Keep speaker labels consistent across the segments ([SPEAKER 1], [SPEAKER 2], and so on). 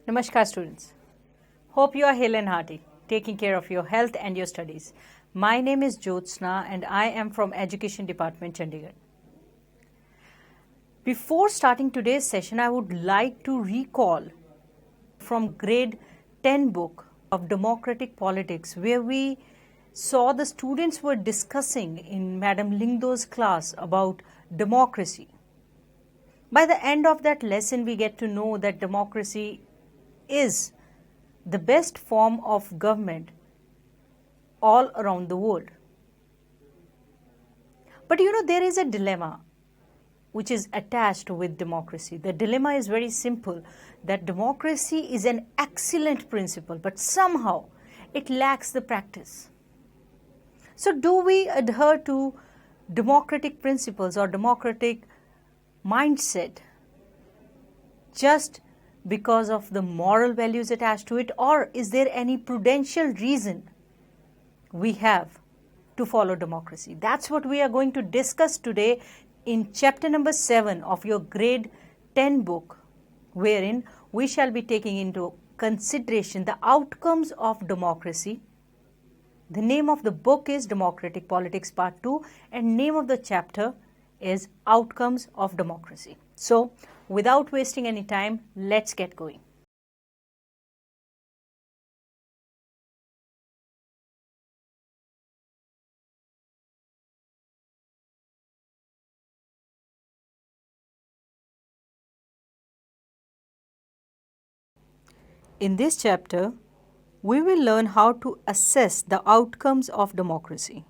[SPEAKER 1] Namaskar students. Hope you are hale and hearty, taking care of your health and your studies. My name is Jyotsna and I am from Education Department, Chandigarh. Before starting today's session, I would like to recall from grade 10 book of Democratic Politics, where we saw the students were discussing in Madam Lingdo's class about democracy. By the end of that lesson, we get to know that democracy is the best form of government all around the world. But there is a dilemma which is attached with democracy. The dilemma is very simple, that democracy is an excellent principle, but somehow it lacks the practice. So do we adhere to democratic principles or democratic mindset just because of the moral values attached to it, or is there any prudential reason we have to follow democracy? That's what we are going to discuss today in chapter number 7 of your grade 10 book, wherein we shall be taking into consideration the outcomes of democracy. The name of the book is Democratic Politics Part 2 and name of the chapter is Outcomes of Democracy. So, without wasting any time, let's get going. In this chapter, we will learn how to assess the outcomes of democracy.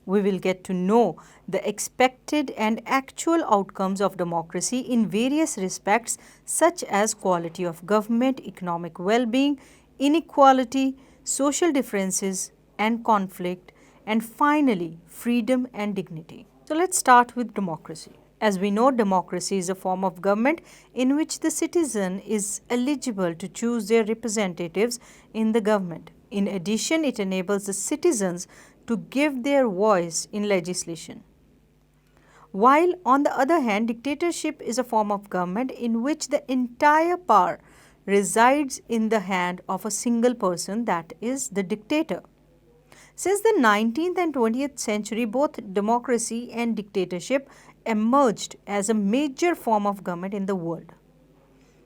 [SPEAKER 1] We will get to know the expected and actual outcomes of democracy in various respects, such as quality of government, economic well-being, inequality, social differences and conflict, and finally, freedom and dignity. So let's start with democracy. As we know, democracy is a form of government in which the citizen is eligible to choose their representatives in the government. In addition, it enables the citizens to give their voice in legislation. While on the other hand, dictatorship is a form of government in which the entire power resides in the hand of a single person, that is the dictator. Since the 19th and 20th century, both democracy and dictatorship emerged as a major form of government in the world.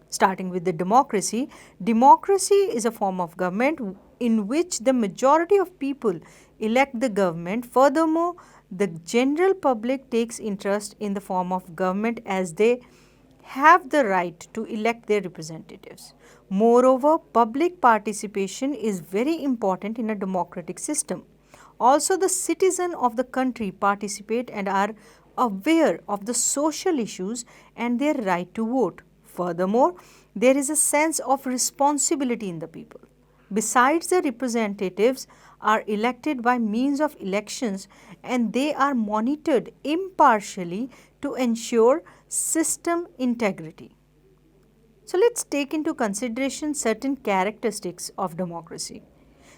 [SPEAKER 1] Starting with the democracy, democracy is a form of government in which the majority of people elect the government. Furthermore, the general public takes interest in the form of government as they have the right to elect their representatives. Moreover, public participation is very important in a democratic system. Also, the citizens of the country participate and are aware of the social issues and their right to vote. Furthermore, there is a sense of responsibility in the people. Besides, the representatives are elected by means of elections and they are monitored impartially to ensure system integrity. So let's take into consideration certain characteristics of democracy.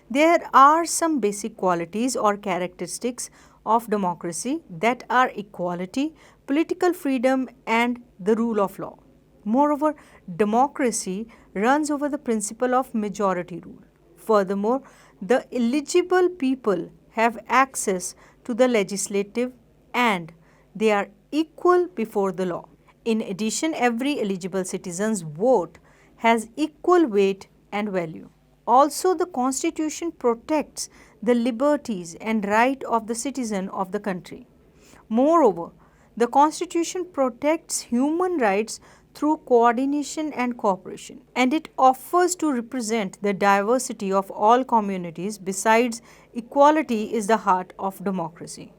[SPEAKER 1] There are some basic qualities or characteristics of democracy that are equality, political freedom and the rule of law. Moreover, democracy runs over the principle of majority rule. Furthermore, the eligible people have access to the legislative and they are equal before the law. In addition, every eligible citizen's vote has equal weight and value. Also, the Constitution protects the liberties and rights of the citizen of the country. Moreover, the Constitution protects human rights through coordination and cooperation, and it offers to represent the diversity of all communities. Besides, equality is the heart of democracy.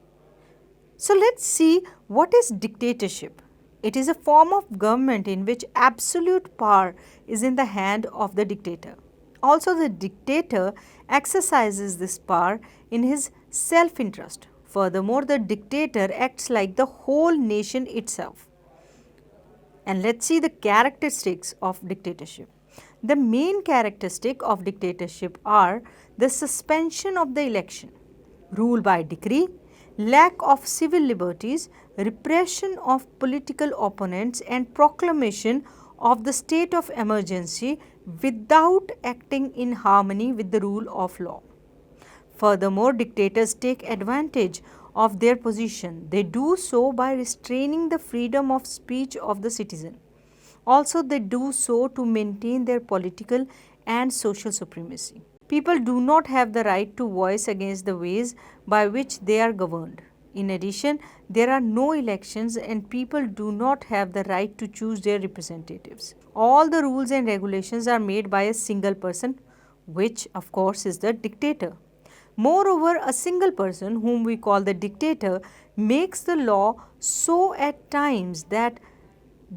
[SPEAKER 1] So let's see what is dictatorship. It is a form of government in which absolute power is in the hand of the dictator. Also, the dictator exercises this power in his self-interest. Furthermore, the dictator acts like the whole nation itself. And let's see the characteristics of dictatorship. The main characteristic of dictatorship are the suspension of the election, rule by decree, lack of civil liberties, repression of political opponents and proclamation of the state of emergency without acting in harmony with the rule of law. Furthermore, dictators take advantage of their position. They do so by restraining the freedom of speech of the citizen. Also, they do so to maintain their political and social supremacy. People do not have the right to voice against the ways by which they are governed. In addition, there are no elections and people do not have the right to choose their representatives. All the rules and regulations are made by a single person, which of course is the dictator. Moreover, a single person, whom we call the dictator, makes the law so at times that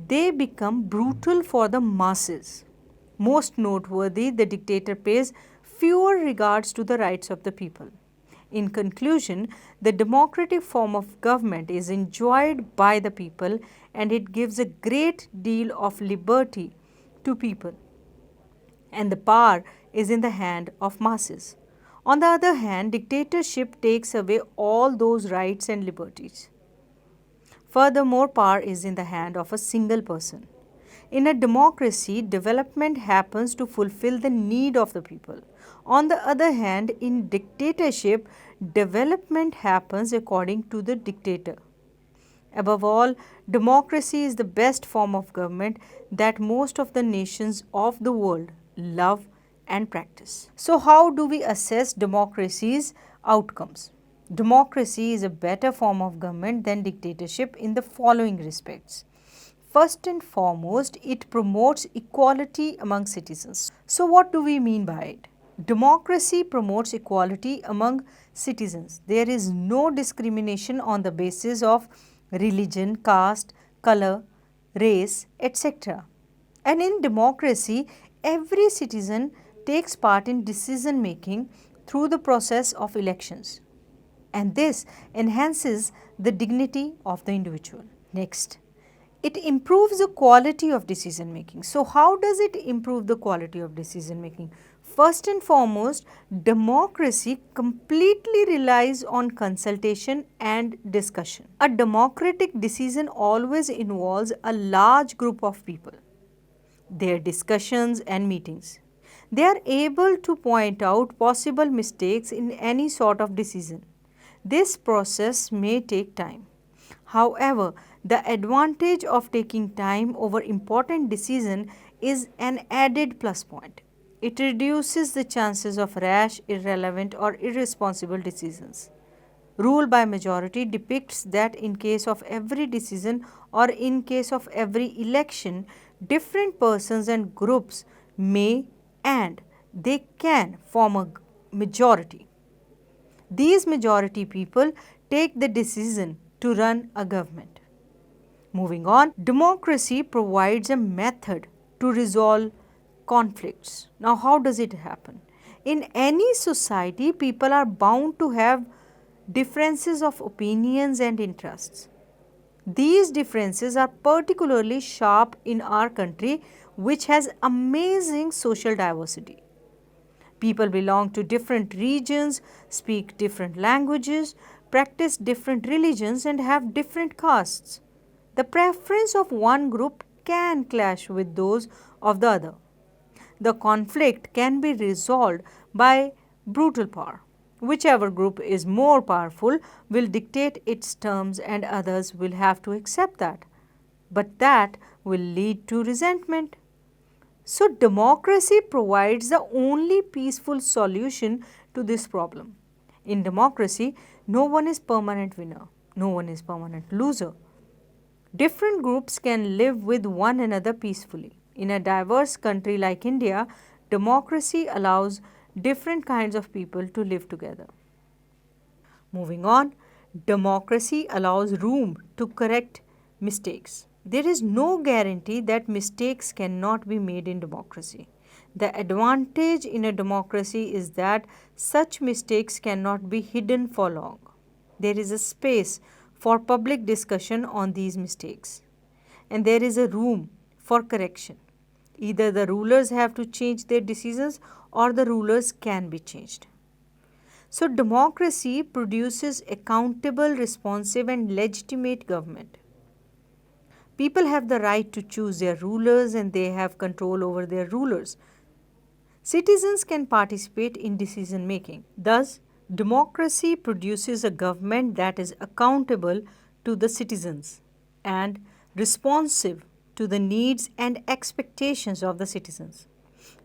[SPEAKER 1] they become brutal for the masses. Most noteworthy, the dictator pays fewer regards to the rights of the people. In conclusion, the democratic form of government is enjoyed by the people and it gives a great deal of liberty to people, and the power is in the hand of masses. On the other hand, dictatorship takes away all those rights and liberties. Furthermore, power is in the hand of a single person. In a democracy, development happens to fulfill the need of the people. On the other hand, in dictatorship, development happens according to the dictator. Above all, democracy is the best form of government that most of the nations of the world love and practice. So, how do we assess democracy's outcomes? Democracy is a better form of government than dictatorship in the following respects. First and foremost, it promotes equality among citizens. So, what do we mean by it? Democracy promotes equality among citizens. There is no discrimination on the basis of religion, caste, color, race, etc. And in democracy, every citizen takes part in decision making through the process of elections. And this enhances the dignity of the individual. Next, it improves the quality of decision making. So, how does it improve the quality of decision making? First and foremost, democracy completely relies on consultation and discussion. A democratic decision always involves a large group of people, their discussions and meetings. They are able to point out possible mistakes in any sort of decision. This process may take time. However, the advantage of taking time over important decision is an added plus point. It reduces the chances of rash, irrelevant or irresponsible decisions. Rule by majority depicts that in case of every decision or in case of every election, different persons and groups may and they can form a majority. These majority people take the decision to run a government. Moving on, democracy provides a method to resolve conflicts. Now, how does it happen? In any society, people are bound to have differences of opinions and interests. These differences are particularly sharp in our country, which has amazing social diversity. People belong to different regions, speak different languages, practice different religions, and have different castes. The preference of one group can clash with those of the other. The conflict can be resolved by brutal power. Whichever group is more powerful will dictate its terms and others will have to accept that. But that will lead to resentment. So, democracy provides the only peaceful solution to this problem. In democracy, no one is permanent winner, no one is permanent loser. Different groups can live with one another peacefully. In a diverse country like India, democracy allows different kinds of people to live together. Moving on, democracy allows room to correct mistakes. There is no guarantee that mistakes cannot be made in democracy. The advantage in a democracy is that such mistakes cannot be hidden for long. There is a space for public discussion on these mistakes, and there is a room for correction. Either the rulers have to change their decisions or the rulers can be changed. So, democracy produces accountable, responsive, and legitimate government. People have the right to choose their rulers and they have control over their rulers. Citizens can participate in decision making. Thus, democracy produces a government that is accountable to the citizens and responsive to the needs and expectations of the citizens.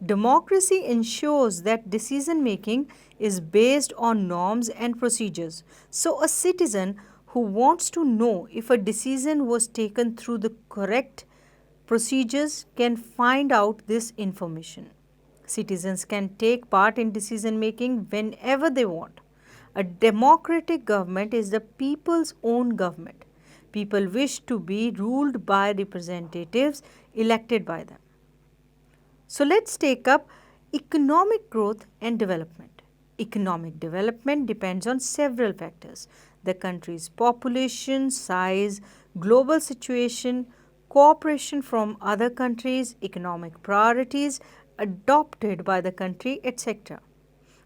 [SPEAKER 1] Democracy ensures that decision making is based on norms and procedures. So, a citizen who wants to know if a decision was taken through the correct procedures can find out this information. Citizens can take part in decision making whenever they want. A democratic government is the people's own government. People wish to be ruled by representatives elected by them. So let's take up economic growth and development. Economic development depends on several factors: the country's population, size, global situation, cooperation from other countries, economic priorities adopted by the country, etc.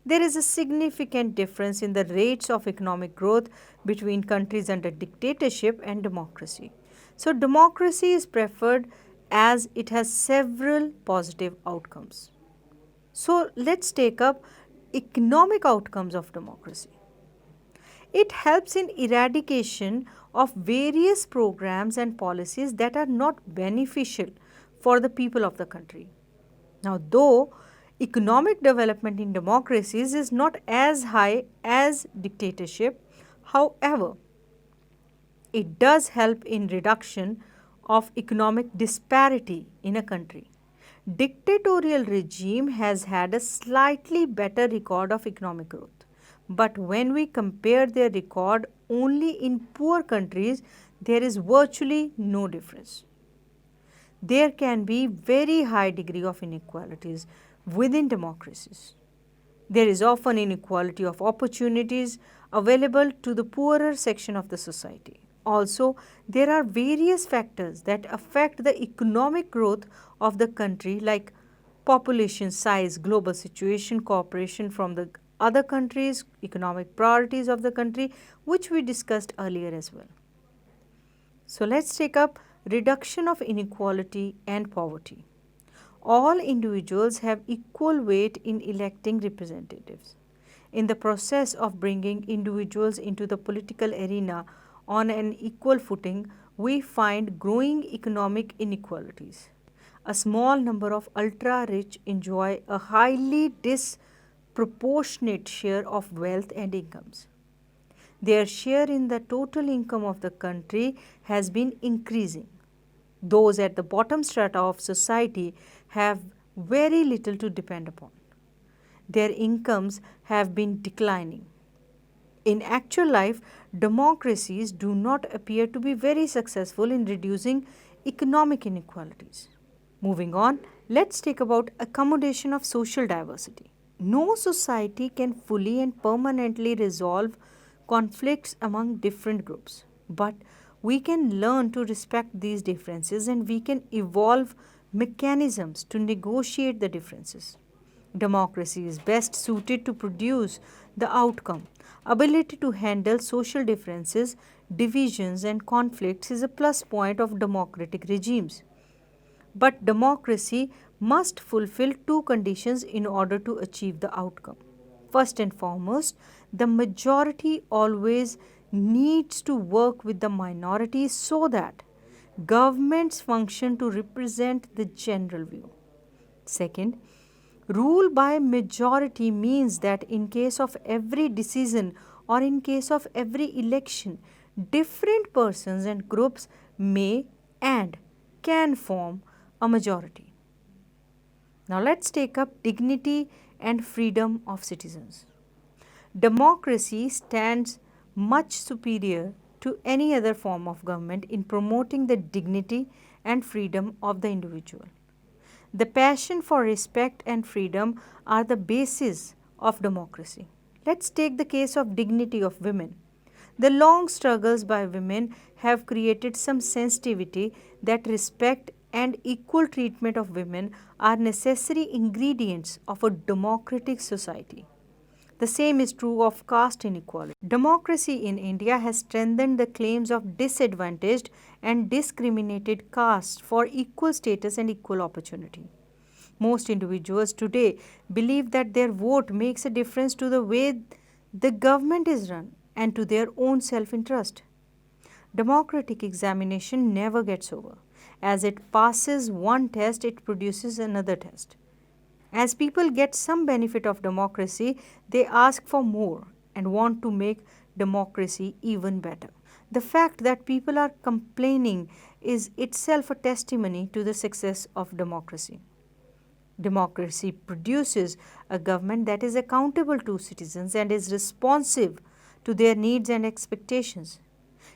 [SPEAKER 1] There is a significant difference in the rates of economic growth between countries under dictatorship and democracy. So, democracy is preferred as it has several positive outcomes. So, let's take up economic outcomes of democracy. It helps in eradication of various programs and policies that are not beneficial for the people of the country. Now, though economic development in democracies is not as high as dictatorship, however, it does help in reduction of economic disparity in a country. Dictatorial regime has had a slightly better record of economic growth, but when we compare their record only in poor countries, there is virtually no difference. There can be very high degree of inequalities within democracies. There is often inequality of opportunities available to the poorer section of the society. Also, there are various factors that affect the economic growth of the country, like population size, global situation, cooperation from the other countries, economic priorities of the country, which we discussed earlier as well. So, let's take up reduction of inequality and poverty. All individuals have equal weight in electing representatives. In the process of bringing individuals into the political arena on an equal footing, we find growing economic inequalities. A small number of ultra rich enjoy a highly disproportionate share of wealth and incomes. Their share in the total income of the country has been increasing. Those at the bottom strata of society have very little to depend upon. Their incomes have been declining. In actual life, democracies do not appear to be very successful in reducing economic inequalities. Moving on, let's take about accommodation of social diversity. No society can fully and permanently resolve conflicts among different groups, but we can learn to respect these differences and we can evolve mechanisms to negotiate the differences. Democracy is best suited to produce the outcome. Ability to handle social differences, divisions, and conflicts is a plus point of democratic regimes. But democracy must fulfill two conditions in order to achieve the outcome. First and foremost, the majority always needs to work with the minority so that governments function to represent the general view. Second, rule by majority means that in case of every decision or in case of every election, different persons and groups may and can form a majority. Now let's take up dignity and freedom of citizens. Democracy stands much superior to any other form of government in promoting the dignity and freedom of the individual. The passion for respect and freedom are the basis of democracy. Let's take the case of dignity of women. The long struggles by women have created some sensitivity that respect and equal treatment of women are necessary ingredients of a democratic society. The same is true of caste inequality. Democracy in India has strengthened the claims of disadvantaged and discriminated castes for equal status and equal opportunity. Most individuals today believe that their vote makes a difference to the way the government is run and to their own self interest. Democratic examination never gets over. As it passes one test, it produces another test. As people get some benefit of democracy, they ask for more and want to make democracy even better. The fact that people are complaining is itself a testimony to the success of democracy. Democracy produces a government that is accountable to citizens and is responsive to their needs and expectations.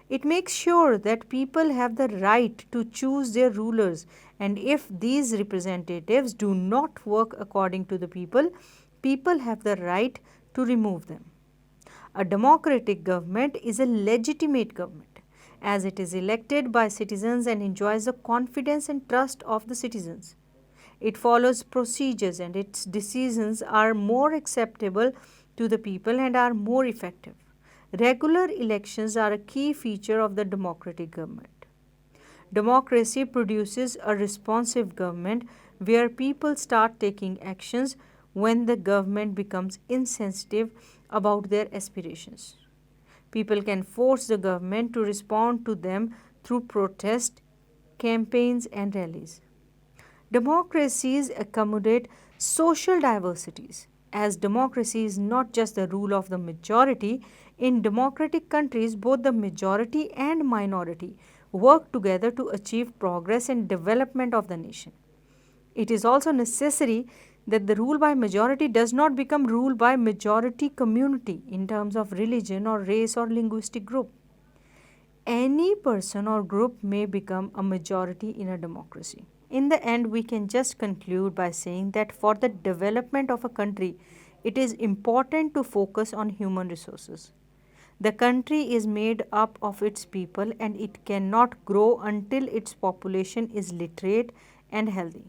[SPEAKER 1] It makes sure that people have the right to choose their rulers, and if these representatives do not work according to the people, people have the right to remove them. A democratic government is a legitimate government, as it is elected by citizens and enjoys the confidence and trust of the citizens. It follows procedures and its decisions are more acceptable to the people and are more effective. Regular elections are a key feature of the democratic government. Democracy produces a responsive government where people start taking actions when the government becomes insensitive about their aspirations. People can force the government to respond to them through protest, campaigns, and rallies. Democracies accommodate social diversities. As democracy is not just the rule of the majority, in democratic countries, both the majority and minority work together to achieve progress and development of the nation. It is also necessary that the rule by majority does not become rule by majority community in terms of religion or race or linguistic group. Any person or group may become a majority in a democracy. In the end, we can just conclude by saying that for the development of a country, it is important to focus on human resources. The country is made up of its people and it cannot grow until its population is literate and healthy.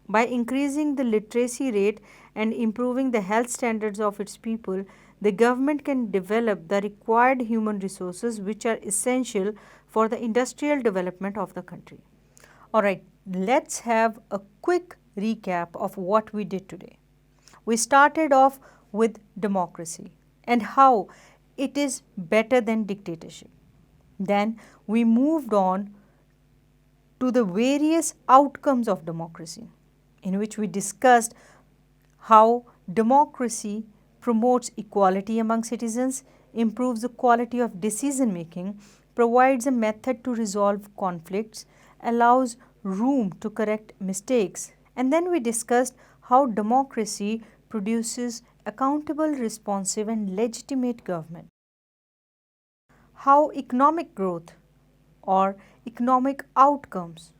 [SPEAKER 1] By increasing the literacy rate and improving the health standards of its people, the government can develop the required human resources which are essential for the industrial development of the country. Alright, let's have a quick recap of what we did today. We started off with democracy and how it is better than dictatorship. Then we moved on to the various outcomes of democracy, in which we discussed how democracy promotes equality among citizens, improves the quality of decision making, provides a method to resolve conflicts, allows room to correct mistakes, and then we discussed how democracy produces accountable, responsive, and legitimate government. How economic growth or economic outcomes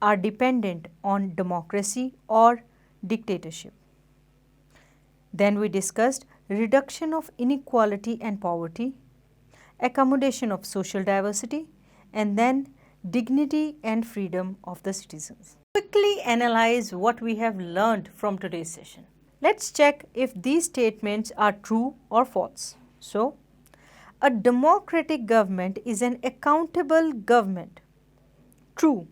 [SPEAKER 1] are dependent on democracy or dictatorship. Then we discussed reduction of inequality and poverty, accommodation of social diversity, and then dignity and freedom of the citizens. Quickly analyze what we have learned from today's session. Let's check if these statements are true or false. So, a democratic government is an accountable government. True.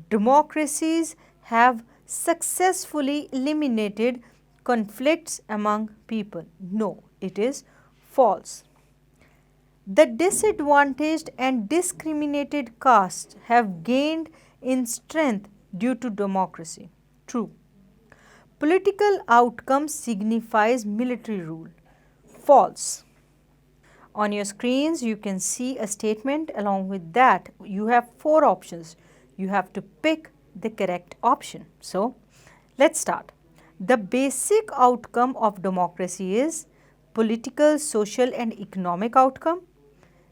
[SPEAKER 1] Democracies have successfully eliminated conflicts among people. No, it is false. The disadvantaged and discriminated castes have gained in strength due to democracy. True. Political outcome signifies military rule. False. On your screens, you can see a statement. Along with that, you have 4 options. You have to pick the correct option. So, let's start. The basic outcome of democracy is political, social, and economic outcome,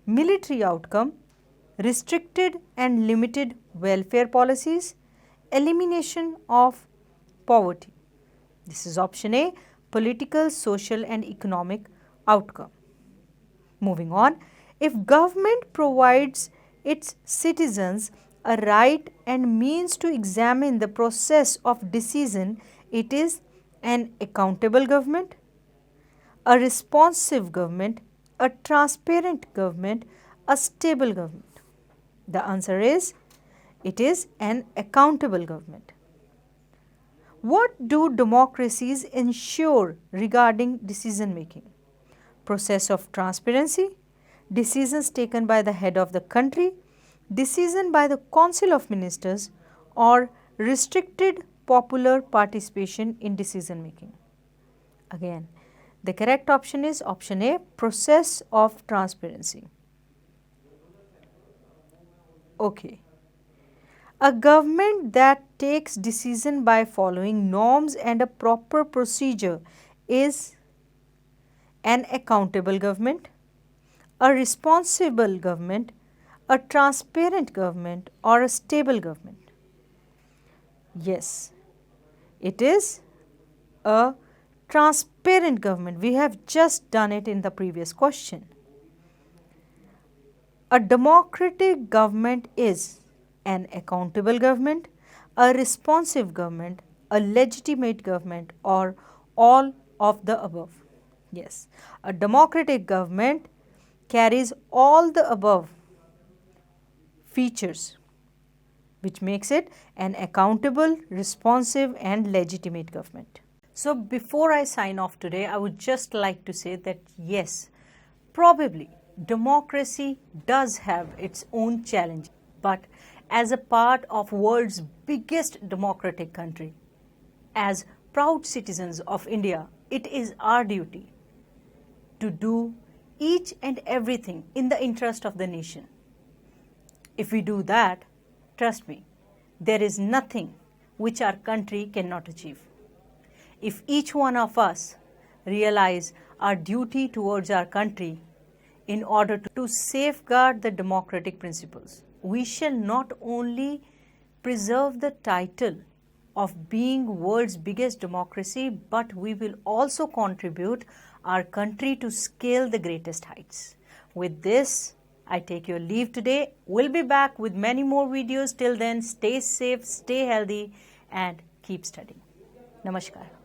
[SPEAKER 1] military outcome, restricted and limited welfare policies, elimination of poverty. This is option A, political, social, and economic outcome. Moving on, if government provides its citizens a right and means to examine the process of decision, it is an accountable government, a responsive government, a transparent government, a stable government? The answer is, it is an accountable government. What do democracies ensure regarding decision making? Process of transparency, decisions taken by the head of the country, decision by the Council of Ministers, or restricted popular participation in decision making? Again, the correct option is option A, process of transparency. Okay. A government that takes decision by following norms and a proper procedure is an accountable government, a responsible government, a transparent government, or a stable government? Yes, it is a transparent government. We have just done it in the previous question. A democratic government is an accountable government, a responsive government, a legitimate government, or all of the above? Yes, a democratic government carries all the above features, which makes it an accountable, responsive, and legitimate government. So before I sign off today, I would just like to say that yes, probably democracy does have its own challenge, but as a part of world's biggest democratic country, as proud citizens of India, it is our duty to do each and everything in the interest of the nation. If we do that, trust me, there is nothing which our country cannot achieve. If each one of us realize our duty towards our country in order to safeguard the democratic principles, we shall not only preserve the title of being world's biggest democracy, but we will also contribute our country to scale the greatest heights. With this, I take your leave today. We'll be back with many more videos. Till then, stay safe, stay healthy, and keep studying. Namaskar.